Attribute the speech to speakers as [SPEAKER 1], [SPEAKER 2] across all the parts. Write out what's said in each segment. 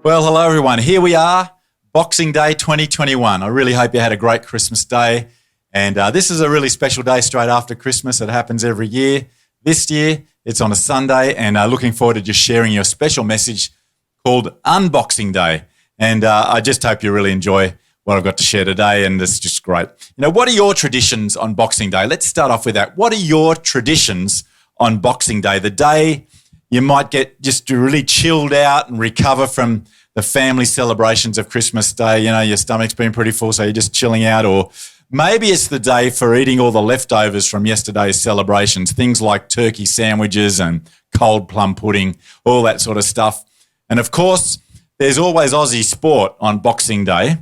[SPEAKER 1] Well, hello everyone. Here we are, Boxing Day 2021. I really hope you had a great Christmas day. And this is a really special day straight after Christmas. It happens every year. This year, it's on a Sunday, and looking forward to just sharing you a special message called Unboxing Day. And I just hope you really enjoy what I've got to share today, and it's just great. You know, what are your traditions on Boxing Day? Let's start off with that. What are your traditions on Boxing Day? The day you might get just really chilled out and recover from the family celebrations of Christmas Day. You know, your stomach's been pretty full, so you're just chilling out. Or maybe it's the day for eating all the leftovers from yesterday's celebrations, things like turkey sandwiches and cold plum pudding, all that sort of stuff. And of course, there's always Aussie sport on Boxing Day.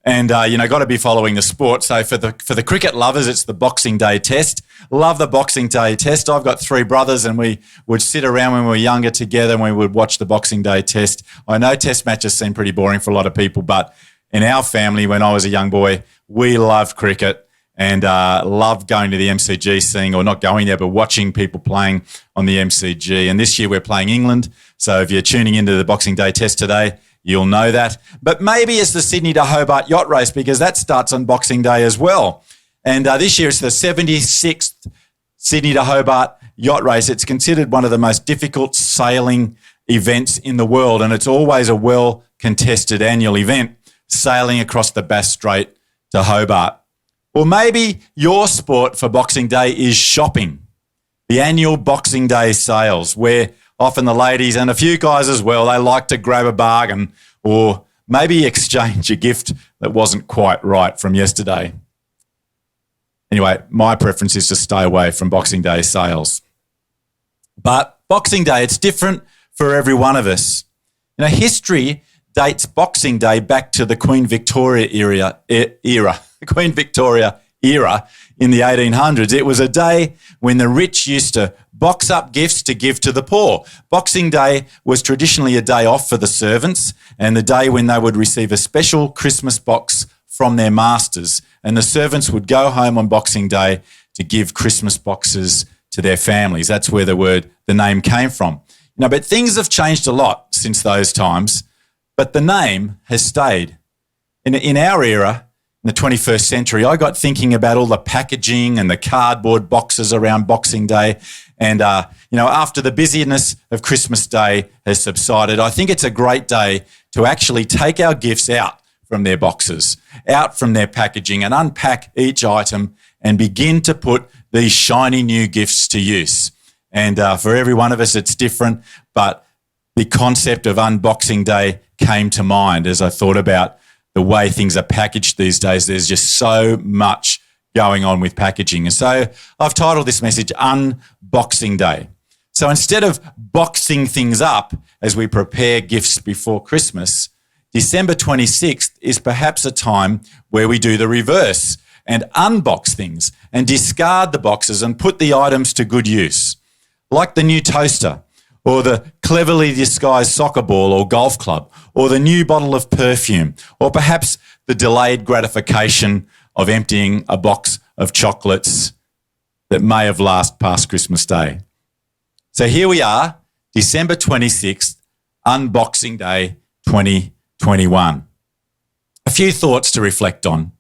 [SPEAKER 1] And, got to be following the sport. So for the cricket lovers, it's the Boxing Day Test. Love the Boxing Day Test. I've got three brothers, and we would sit around when we were younger together and we would watch the Boxing Day Test. I know Test matches seem pretty boring for a lot of people, but in our family, when I was a young boy, we loved cricket and loved going to the MCG, seeing, or not going there, but watching people playing on the MCG. And this year we're playing England. So if you're tuning into the Boxing Day Test today, you'll know that. But maybe it's the Sydney to Hobart Yacht Race, because that starts on Boxing Day as well. And this year it's the 76th Sydney to Hobart Yacht Race. It's considered one of the most difficult sailing events in the world, and it's always a well-contested annual event, sailing across the Bass Strait to Hobart. Or maybe your sport for Boxing Day is shopping. The annual Boxing Day sales, where often the ladies and a few guys as well, they like to grab a bargain or maybe exchange a gift that wasn't quite right from yesterday. Anyway, my preference is to stay away from Boxing Day sales. But Boxing Day, it's different for every one of us. You know, history dates Boxing Day back to the Queen Victoria era in the 1800s. It was a day when the rich used to box up gifts to give to the poor. Boxing Day was traditionally a day off for the servants, and the day when they would receive a special Christmas box from their masters. And the servants would go home on Boxing Day to give Christmas boxes to their families. That's where the name came from. You know, but things have changed a lot since those times, but the name has stayed. In our era, in the 21st century, I got thinking about all the packaging and the cardboard boxes around Boxing Day. And, after the busyness of Christmas Day has subsided, I think it's a great day to actually take our gifts out from their boxes, out from their packaging, and unpack each item and begin to put these shiny new gifts to use. And for every one of us, it's different, but the concept of Unboxing Day came to mind as I thought about the way things are packaged these days. There's just so much going on with packaging. And so I've titled this message Unboxing Day. So instead of boxing things up as we prepare gifts before Christmas, December 26th is perhaps a time where we do the reverse and unbox things and discard the boxes and put the items to good use, like the new toaster, or the cleverly disguised soccer ball or golf club, or the new bottle of perfume, or perhaps the delayed gratification of emptying a box of chocolates that may have lasted past Christmas Day. So here we are, December 26th, Unboxing Day 2021. A few thoughts to reflect on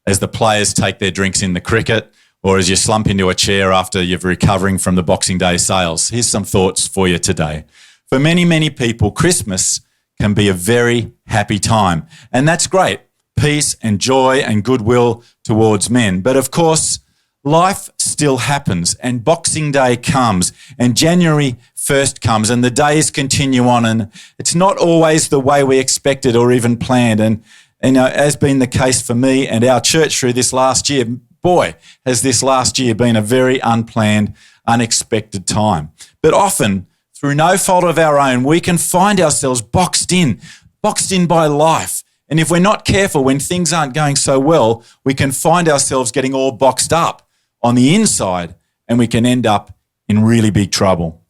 [SPEAKER 1] as the players take their drinks in the cricket, or as you slump into a chair after you're recovering from the Boxing Day sales. Here's some thoughts for you today. For many, many people, Christmas can be a very happy time, and that's great. Peace and joy and goodwill towards men. But of course, life still happens, and Boxing Day comes, and January 1st comes, and the days continue on, and it's not always the way we expected or even planned. And as been the case for me and our church through this last year, boy, has this last year been a very unplanned, unexpected time. But often, through no fault of our own, we can find ourselves boxed in by life. And if we're not careful, when things aren't going so well, we can find ourselves getting all boxed up on the inside, and we can end up in really big trouble.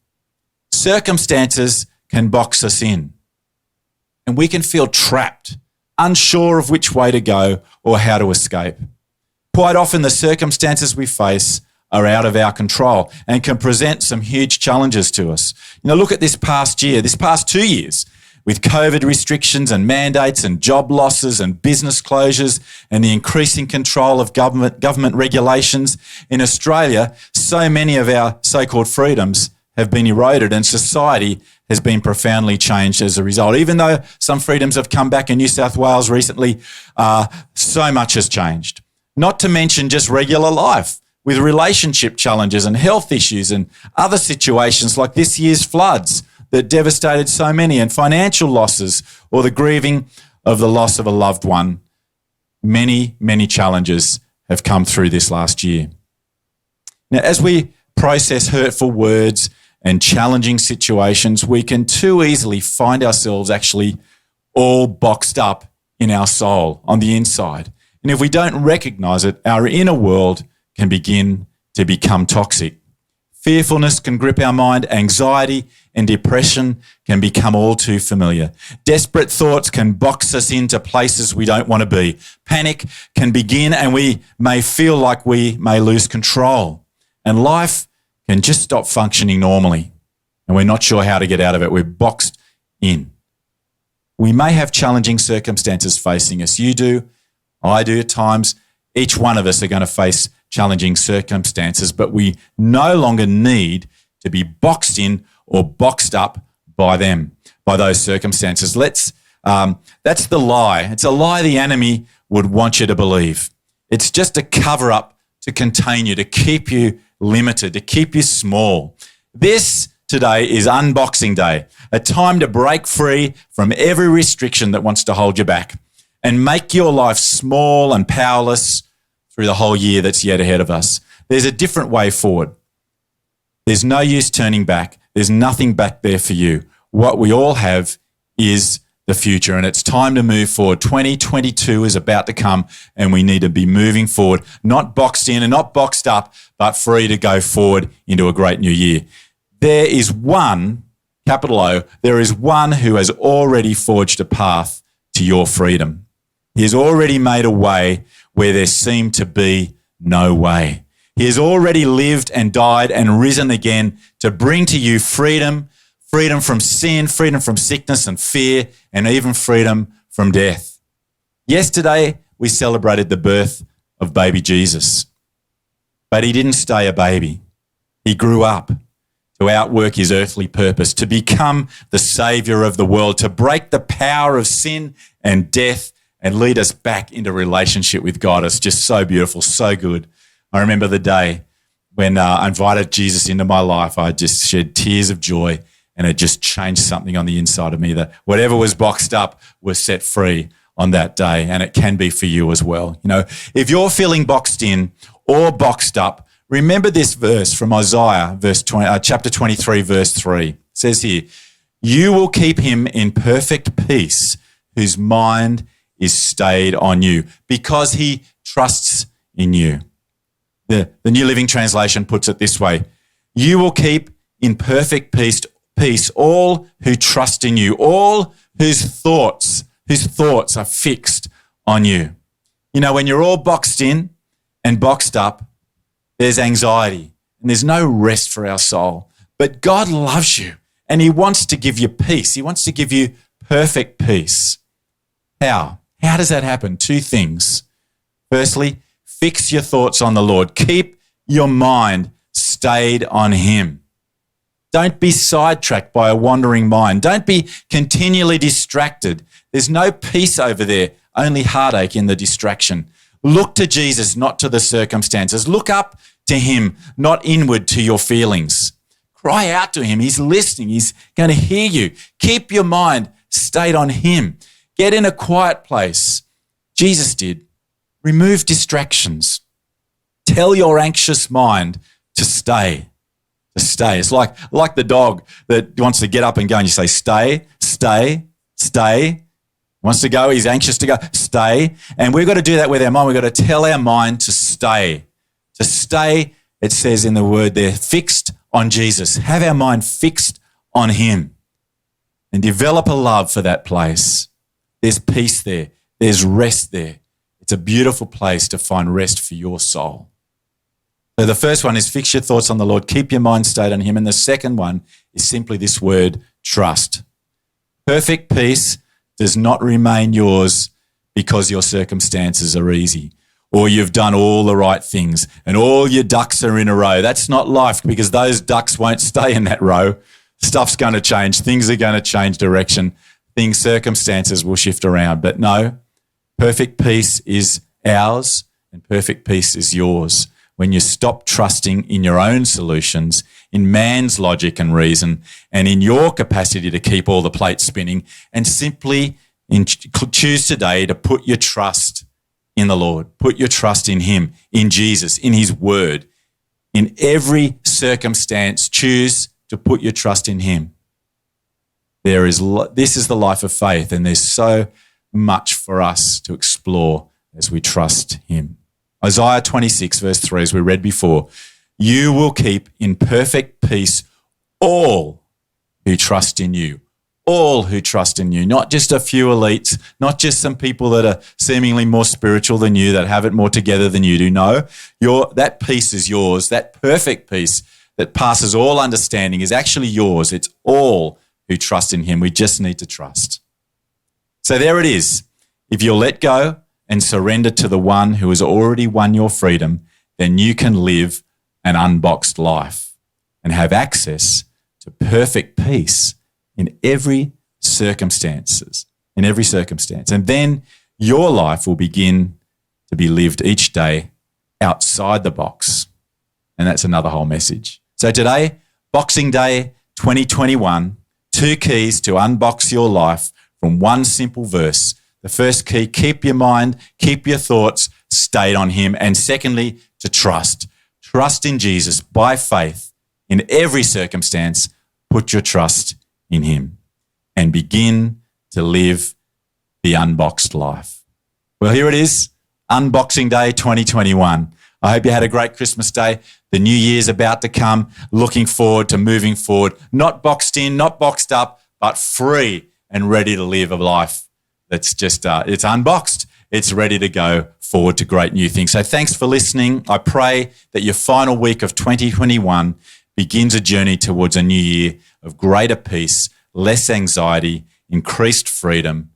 [SPEAKER 1] Circumstances can box us in, and we can feel trapped, unsure of which way to go or how to escape. Quite often, the circumstances we face are out of our control and can present some huge challenges to us. Look at this past year, this past 2 years. with COVID restrictions and mandates and job losses and business closures and the increasing control of government regulations in Australia, so many of our so-called freedoms have been eroded and society has been profoundly changed as a result. Even though some freedoms have come back in New South Wales recently, so much has changed. Not to mention just regular life with relationship challenges and health issues and other situations like this year's floods that devastated so many, and financial losses or the grieving of the loss of a loved one. Many, many challenges have come through this last year. Now, as we process hurtful words and challenging situations, we can too easily find ourselves actually all boxed up in our soul on the inside. And if we don't recognize it, our inner world can begin to become toxic. Fearfulness can grip our mind, anxiety and depression can become all too familiar. Desperate thoughts can box us into places we don't want to be. Panic can begin and we may feel like we may lose control. And life can just stop functioning normally and we're not sure how to get out of it. We're boxed in. We may have challenging circumstances facing us. You do, I do at times. Each one of us are going to face challenging circumstances, but we no longer need to be boxed in or boxed up by them, by those circumstances. That's the lie. It's a lie the enemy would want you to believe. It's just a cover up to contain you, to keep you limited, to keep you small. This today is Unboxing Day, a time to break free from every restriction that wants to hold you back and make your life small and powerless through the whole year that's yet ahead of us. There's a different way forward. There's no use turning back. There's nothing back there for you. What we all have is the future, and it's time to move forward. 2022 is about to come, and we need to be moving forward, not boxed in and not boxed up, but free to go forward into a great new year. There is one, capital O, there is one who has already forged a path to your freedom. He has already made a way where there seemed to be no way. He has already lived and died and risen again to bring to you freedom, freedom from sin, freedom from sickness and fear, and even freedom from death. Yesterday, we celebrated the birth of baby Jesus, but he didn't stay a baby. He grew up to outwork his earthly purpose, to become the saviour of the world, to break the power of sin and death and lead us back into relationship with God. It's just so beautiful, so good. I remember the day when I invited Jesus into my life. I just shed tears of joy and it just changed something on the inside of me, that whatever was boxed up was set free on that day, and it can be for you as well. You know, if you're feeling boxed in or boxed up, remember this verse from Isaiah, chapter 23, verse 3. It says here, "You will keep him in perfect peace whose mind is stayed on you because he trusts in you." The New Living Translation puts it this way: "You will keep in perfect peace all who trust in you, all whose thoughts are fixed on you." You know, when you're all boxed in and boxed up, there's anxiety and there's no rest for our soul. But God loves you and he wants to give you peace. He wants to give you perfect peace. How? How does that happen? Two things. Firstly, fix your thoughts on the Lord. Keep your mind stayed on him. Don't be sidetracked by a wandering mind. Don't be continually distracted. There's no peace over there, only heartache in the distraction. Look to Jesus, not to the circumstances. Look up to him, not inward to your feelings. Cry out to him. He's listening. He's going to hear you. Keep your mind stayed on him. Get in a quiet place. Jesus did. Remove distractions. Tell your anxious mind to stay. To stay. It's like the dog that wants to get up and go, and you say, stay, stay, stay. Wants to go, he's anxious to go, stay. And we've got to do that with our mind. We've got to tell our mind to stay. To stay, it says in the word there, fixed on Jesus. Have our mind fixed on him and develop a love for that place. There's peace there. There's rest there. It's a beautiful place to find rest for your soul. So the first one is fix your thoughts on the Lord. Keep your mind stayed on him. And the second one is simply this word, trust. Perfect peace does not remain yours because your circumstances are easy or you've done all the right things and all your ducks are in a row. That's not life, because those ducks won't stay in that row. Stuff's going to change. Things are going to change direction. Circumstances will shift around. But no, perfect peace is ours and perfect peace is yours when you stop trusting in your own solutions, in man's logic and reason, and in your capacity to keep all the plates spinning, and simply choose today to put your trust in the Lord. Put your trust in him, in Jesus, in his word. In every circumstance, choose to put your trust in him. This is the life of faith, and there's so much for us to explore as we trust him. Isaiah 26 verse 3, as we read before, you will keep in perfect peace all who trust in you. All who trust in you, not just a few elites, not just some people that are seemingly more spiritual than you, that have it more together than you do. No, that peace is yours. That perfect peace that passes all understanding is actually yours. It's all who trust in him. We just need to trust. So there it is. If you'll let go and surrender to the one who has already won your freedom, then you can live an unboxed life and have access to perfect peace in every circumstance. And then your life will begin to be lived each day outside the box. And that's another whole message. So today, Boxing Day 2021, 2 keys to unbox your life from one simple verse. The first key, keep your mind, keep your thoughts stayed on him. And secondly, to trust. Trust in Jesus by faith in every circumstance. Put your trust in him and begin to live the unboxed life. Well, here it is, Unboxing Day 2021. I hope you had a great Christmas day. The new year's about to come. Looking forward to moving forward, not boxed in, not boxed up, but free and ready to live a life that's just, it's unboxed. It's ready to go forward to great new things. So thanks for listening. I pray that your final week of 2021 begins a journey towards a new year of greater peace, less anxiety, increased freedom,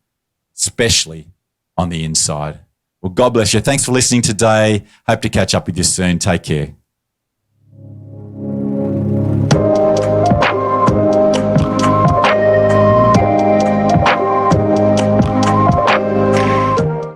[SPEAKER 1] especially on the inside. Well, God bless you. Thanks for listening today. Hope to catch up with you soon. Take care.